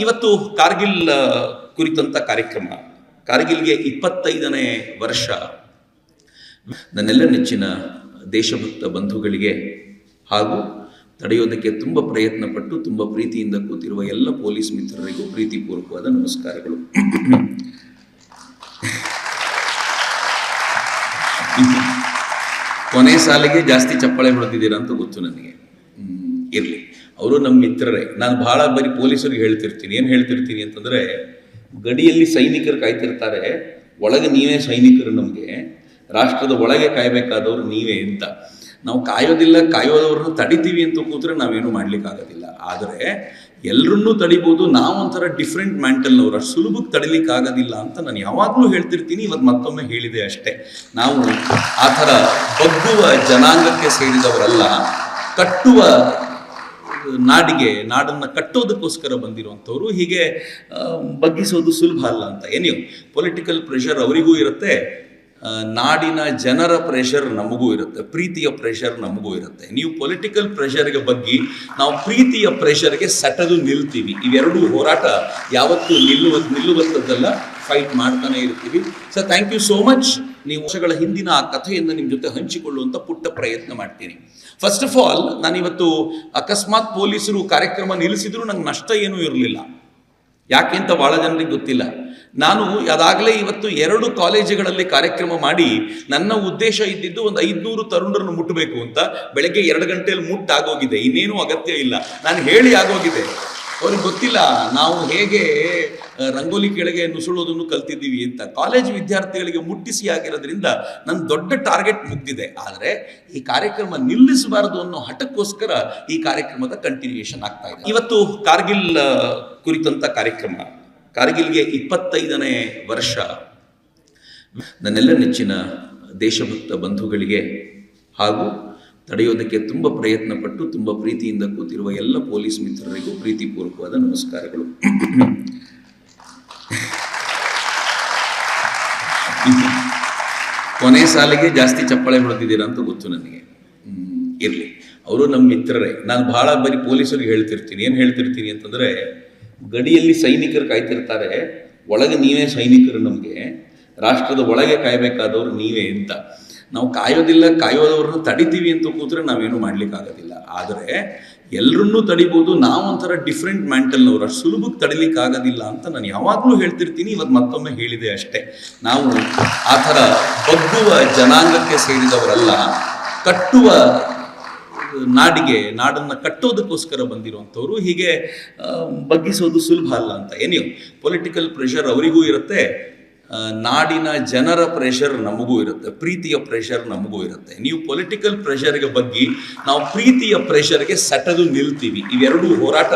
ಇವತ್ತು ಕಾರ್ಗಿಲ್ ಕುರಿತಂತ ಕಾರ್ಯಕ್ರಮ. ಕಾರ್ಗಿಲ್ಗೆ 25ನೇ ವರ್ಷ. ನನ್ನೆಲ್ಲ ನೆಚ್ಚಿನ ದೇಶಭಕ್ತ ಬಂಧುಗಳಿಗೆ ಹಾಗೂ ತಡೆಯೋದಕ್ಕೆ ತುಂಬ ಪ್ರಯತ್ನ ಪಟ್ಟು ತುಂಬ ಪ್ರೀತಿಯಿಂದ ಕೂತಿರುವ ಎಲ್ಲ ಪೊಲೀಸ್ ಮಿತ್ರರಿಗೂ ಪ್ರೀತಿಪೂರ್ವಕವಾದ ನಮಸ್ಕಾರಗಳು. ಕೊನೆ ಸಾಲಿಗೆ ಜಾಸ್ತಿ ಚಪ್ಪಾಳೆ ಹೊಡೆದಿದ್ದೀರಾ ಅಂತ ಗೊತ್ತು ನನಗೆ. ಇರಲಿ, ಅವರು ನಮ್ಮ ಮಿತ್ರರೇ. ನಾನು ಭಾಳ ಬರೀ ಪೊಲೀಸರಿಗೆ ಹೇಳ್ತಿರ್ತೀನಿ. ಏನು ಹೇಳ್ತಿರ್ತೀನಿ ಅಂತಂದರೆ, ಗಡಿಯಲ್ಲಿ ಸೈನಿಕರು ಕಾಯ್ತಿರ್ತಾರೆ, ಒಳಗೆ ನೀವೇ ಸೈನಿಕರು, ನಮಗೆ ರಾಷ್ಟ್ರದ ಒಳಗೆ ಕಾಯಬೇಕಾದವರು ನೀವೇ ಅಂತ. ನಾವು ಕಾಯೋದಿಲ್ಲ, ಕಾಯೋದವ್ರನ್ನ ತಡಿತೀವಿ ಅಂತ ಕೂತ್ರೆ ನಾವೇನು ಮಾಡ್ಲಿಕ್ಕಾಗೋದಿಲ್ಲ. ಆದರೆ ಎಲ್ಲರನ್ನೂ ತಡಿಬೋದು, ನಾವೊಂಥರ ಡಿಫ್ರೆಂಟ್ ಮ್ಯಾಂಟಲ್ನವ್ರು, ಅಷ್ಟು ಸುಲಭಕ್ಕೆ ತಡಿಲಿಕ್ಕಾಗೋದಿಲ್ಲ ಅಂತ ನಾನು ಯಾವಾಗಲೂ ಹೇಳ್ತಿರ್ತೀನಿ. ಇವತ್ತು ಮತ್ತೊಮ್ಮೆ ಹೇಳಿದೆ ಅಷ್ಟೇ. ನಾವು ಆ ಥರ ಬಗ್ಗುವ ಜನಾಂಗಕ್ಕೆ ಸೇರಿದವರಲ್ಲ, ಕಟ್ಟುವ ನಾಡನ್ನು ಕಟ್ಟೋದಕ್ಕೋಸ್ಕರ ಬಂದಿರುವಂಥವ್ರು. ಹೀಗೆ ಬಗ್ಗಿಸೋದು ಸುಲಭ ಅಲ್ಲ ಅಂತ. ಏನಿಯೋ ಪೊಲಿಟಿಕಲ್ ಪ್ರೆಷರ್ ಅವರಿಗೂ ಇರುತ್ತೆ, ನಾಡಿನ ಜನರ ಪ್ರೆಷರ್ ನಮಗೂ ಇರುತ್ತೆ, ಪ್ರೀತಿಯ ಪ್ರೆಷರ್ ನಮಗೂ ಇರುತ್ತೆ. ನೀವು ಪೊಲಿಟಿಕಲ್ ಪ್ರೆಷರ್ಗೆ ಬಗ್ಗೆ, ನಾವು ಪ್ರೀತಿಯ ಪ್ರೆಷರ್ಗೆ ಸೆಟದು ನಿಲ್ತೀವಿ. ಇವೆರಡೂ ಹೋರಾಟ ಯಾವತ್ತೂ ನಿಲ್ಲುವಂಥದ್ದಲ್ಲ, ಫೈಟ್ ಮಾಡ್ತಾನೆ ಇರ್ತೀವಿ. Sir, thank you so much. ನೀವು ವರ್ಷಗಳ ಹಿಂದಿನ ಆ ಕಥೆಯನ್ನು ನಿಮ್ಮ ಜೊತೆ ಹಂಚಿಕೊಳ್ಳುವಂಥ ಪುಟ್ಟ ಪ್ರಯತ್ನ ಮಾಡ್ತೀನಿ. ಫಸ್ಟ್ ಆಫ್ ಆಲ್, ನಾನಿವತ್ತು ಅಕಸ್ಮಾತ್ ಪೊಲೀಸರು ಕಾರ್ಯಕ್ರಮ ನಿಲ್ಲಿಸಿದ್ರು ನಂಗೆ ನಷ್ಟ ಏನೂ ಇರಲಿಲ್ಲ. ಯಾಕೆ ಅಂತ ಭಾಳ ಜನರಿಗೆ ಗೊತ್ತಿಲ್ಲ. ನಾನು ಅದಾಗಲೇ ಇವತ್ತು 2 ಕಾಲೇಜುಗಳಲ್ಲಿ ಕಾರ್ಯಕ್ರಮ ಮಾಡಿ, ನನ್ನ ಉದ್ದೇಶ ಇದ್ದಿದ್ದು ಒಂದು 500 ತರುಣರನ್ನು ಮುಟ್ಟಬೇಕು ಅಂತ. ಬೆಳಗ್ಗೆ 2 ಗಂಟೆಯಲ್ಲಿ ಮುಟ್ಟಾಗೋಗಿದೆ, ಇನ್ನೇನು ಅಗತ್ಯ ಇಲ್ಲ, ನಾನು ಹೇಳಿ ಆಗೋಗಿದೆ. ಅವ್ರಿಗೆ ಗೊತ್ತಿಲ್ಲ ನಾವು ಹೇಗೆ ರಂಗೋಲಿ ಕೆಳಗೆ ನುಸುಳೋದನ್ನು ಕಲ್ತಿದ್ದೀವಿ ಅಂತ. ಕಾಲೇಜು ವಿದ್ಯಾರ್ಥಿಗಳಿಗೆ ಮುಟ್ಟಿಸಿ ಆಗಿರೋದ್ರಿಂದ ನನ್ನ ದೊಡ್ಡ ಟಾರ್ಗೆಟ್ ಮುಗ್ದಿದೆ. ಆದರೆ ಈ ಕಾರ್ಯಕ್ರಮ ನಿಲ್ಲಿಸಬಾರದು ಅನ್ನೋ ಹಠಕ್ಕೋಸ್ಕರ ಈ ಕಾರ್ಯಕ್ರಮದ ಕಂಟಿನ್ಯೂಯೇಷನ್ ಆಗ್ತಾ ಇದೆ. ಇವತ್ತು ಕಾರ್ಗಿಲ್ ಕುರಿತಂತ ಕಾರ್ಯಕ್ರಮ. ಕಾರ್ಗಿಲ್ಗೆ 25ನೇ ವರ್ಷ. ನನ್ನೆಲ್ಲ ನೆಚ್ಚಿನ ದೇಶಭಕ್ತ ಬಂಧುಗಳಿಗೆ ಹಾಗೂ ತಡೆಯೋದಕ್ಕೆ ತುಂಬ ಪ್ರಯತ್ನ ಪಟ್ಟು ತುಂಬ ಪ್ರೀತಿಯಿಂದ ಕೂತಿರುವ ಎಲ್ಲ ಪೊಲೀಸ್ ಮಿತ್ರರಿಗೂ ಪ್ರೀತಿಪೂರ್ವಕವಾದ ನಮಸ್ಕಾರಗಳು. ಕೊನೆ ಸಾಲಿಗೆ ಜಾಸ್ತಿ ಚಪ್ಪಾಳೆ ಹೊಡೆದಿದ್ದೀರಾ ಅಂತ ಗೊತ್ತು ನನಗೆ. ಇರಲಿ, ಅವರು ನಮ್ಮ ಮಿತ್ರರೇ. ನಾನು ಭಾಳ ಬರೀ ಪೊಲೀಸರಿಗೆ ಹೇಳ್ತಿರ್ತೀನಿ. ಏನು ಹೇಳ್ತಿರ್ತೀನಿ ಅಂತಂದರೆ, ಗಡಿಯಲ್ಲಿ ಸೈನಿಕರು ಕಾಯ್ತಿರ್ತಾರೆ, ಒಳಗೆ ನೀವೇ ಸೈನಿಕರು, ನಮಗೆ ರಾಷ್ಟ್ರದ ಒಳಗೆ ಕಾಯಬೇಕಾದವರು ನೀವೇ ಅಂತ. ನಾವು ಕಾಯೋದಿಲ್ಲ, ಕಾಯೋದವ್ರನ್ನ ತಡಿತೀವಿ ಅಂತ ಕೂತ್ರೆ ನಾವೇನು ಮಾಡ್ಲಿಕ್ಕಾಗೋದಿಲ್ಲ. ಆದರೆ ಎಲ್ಲರನ್ನೂ ತಡಿಬೋದು, ನಾವೊಂಥರ ಡಿಫ್ರೆಂಟ್ ಮ್ಯಾಂಟಲ್ನವ್ರು, ಅಷ್ಟು ಸುಲಭಕ್ಕೆ ತಡಿಲಿಕ್ಕಾಗೋದಿಲ್ಲ ಅಂತ ನಾನು ಯಾವಾಗಲೂ ಹೇಳ್ತಿರ್ತೀನಿ. ಇವತ್ತು ಮತ್ತೊಮ್ಮೆ ಹೇಳಿದೆ ಅಷ್ಟೇ. ನಾವು ಆ ಥರ ಬಗ್ಗುವ ಜನಾಂಗಕ್ಕೆ ಸೇರಿದವರಲ್ಲ, ಕಟ್ಟುವ ನಾಡನ್ನು ಕಟ್ಟೋದಕ್ಕೋಸ್ಕರ ಬಂದಿರುವಂಥವ್ರು. ಹೀಗೆ ಬಗ್ಗಿಸೋದು ಸುಲಭ ಅಲ್ಲ ಅಂತ. ಏನಿಯೋ ಪೊಲಿಟಿಕಲ್ ಪ್ರೆಷರ್ ಅವರಿಗೂ ಇರುತ್ತೆ, ನಾಡಿನ ಜನರ ಪ್ರೆಷರ್ ನಮಗೂ ಇರುತ್ತೆ, ಪ್ರೀತಿಯ ಪ್ರೆಷರ್ ನಮಗೂ ಇರುತ್ತೆ. ನೀವು ಪೊಲಿಟಿಕಲ್ ಪ್ರೆಷರ್ಗೆ ಬಗ್ಗೆ, ನಾವು ಪ್ರೀತಿಯ ಪ್ರೆಷರ್ಗೆ ಸೆಟದು ನಿಲ್ತೀವಿ. ಇವೆರಡೂ ಹೋರಾಟ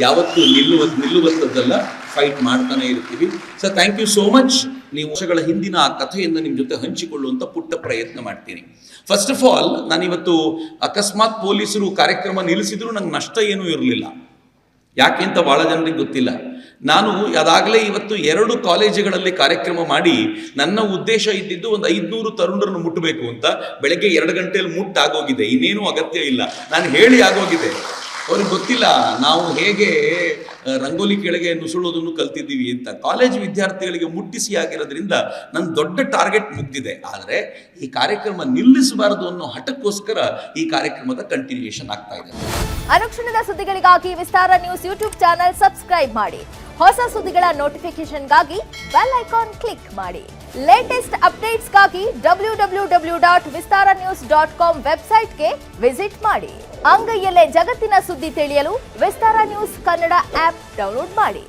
ಯಾವತ್ತೂ ನಿಲ್ಲುವಂಥದ್ದಲ್ಲ, ಫೈಟ್ ಮಾಡ್ತಾನೆ ಇರ್ತೀವಿ. Sir, thank you so much. ನೀವು ವರ್ಷಗಳ ಹಿಂದಿನ ಆ ಕಥೆಯನ್ನು ನಿಮ್ಮ ಜೊತೆ ಹಂಚಿಕೊಳ್ಳುವಂಥ ಪುಟ್ಟ ಪ್ರಯತ್ನ ಮಾಡ್ತೀನಿ. ಫಸ್ಟ್ ಆಫ್ ಆಲ್, ನಾನಿವತ್ತು ಅಕಸ್ಮಾತ್ ಪೊಲೀಸರು ಕಾರ್ಯಕ್ರಮ ನಿಲ್ಲಿಸಿದ್ರು ನಂಗೆ ನಷ್ಟ ಏನೂ ಇರಲಿಲ್ಲ. ಯಾಕೆ ಅಂತ ಭಾಳ ಜನರಿಗೆ ಗೊತ್ತಿಲ್ಲ. ನಾನು ಅದಾಗಲೇ ಇವತ್ತು 2 ಕಾಲೇಜುಗಳಲ್ಲಿ ಕಾರ್ಯಕ್ರಮ ಮಾಡಿ, ನನ್ನ ಉದ್ದೇಶ ಇದ್ದಿದ್ದು ಒಂದು 500 ತರುಣರನ್ನು ಮುಟ್ಟಬೇಕು ಅಂತ. ಬೆಳಗ್ಗೆ 2 ಗಂಟೆಯಲ್ಲಿ ಮುಟ್ಟಾಗೋಗಿದೆ, ಇನ್ನೇನು ಅಗತ್ಯ ಇಲ್ಲ, ನಾನು ಹೇಳಿ ಆಗೋಗಿದೆ. ಅವ್ರಿಗೆ ಗೊತ್ತಿಲ್ಲ ನಾವು ಹೇಗೆ ರಂಗೋಲಿ ಕೆಳಗೆ ನುಸುಳೋದನ್ನು ಕಲ್ತಿದ್ದೀವಿ ಅಂತ. ಕಾಲೇಜು ವಿದ್ಯಾರ್ಥಿಗಳಿಗೆ ಮುಟ್ಟಿಸಿ ಆಗಿರೋದ್ರಿಂದ ನನ್ನ ದೊಡ್ಡ ಟಾರ್ಗೆಟ್ ಮುಗ್ದಿದೆ. ಆದರೆ ಈ ಕಾರ್ಯಕ್ರಮ ನಿಲ್ಲಿಸಬಾರದು ಅನ್ನೋ ಹಠಕ್ಕೋಸ್ಕರ ಈ ಕಾರ್ಯಕ್ರಮದ ಕಂಟಿನ್ಯೂಯೇಷನ್ ಆಗ್ತಾ ಇದೆ. ಅನುಕ್ಷಣದ ಸುದ್ದಿಗಳಿಗಾಗಿ ವಿಸ್ತಾರ ನ್ಯೂಸ್ ಯೂಟ್ಯೂಬ್ ಚಾನೆಲ್ ಸಬ್ಸ್ಕ್ರೈಬ್ ಮಾಡಿ. ಹೊಸ ಸುದ್ದಿಗಳ ನೋಟಿಫಿಕೇಶನ್ಗಾಗಿ ಬೆಲ್ ಐಕಾನ್ ಕ್ಲಿಕ್ ಮಾಡಿ. ಲೇಟೆಸ್ಟ್ ಅಪ್ಡೇಟ್ಸ್ಗಾಗಿ www.vistaranews.com ವೆಬ್ಸೈಟ್ಗೆ ವಿಸಿಟ್ ಮಾಡಿ. ಅಂಗೈಯಲ್ಲೇ ಜಗತ್ತಿನ ಸುದ್ದಿ ತಿಳಿಯಲು ವಿಸ್ತಾರ ನ್ಯೂಸ್ ಕನ್ನಡ ಆಪ್ ಡೌನ್ಲೋಡ್ ಮಾಡಿ.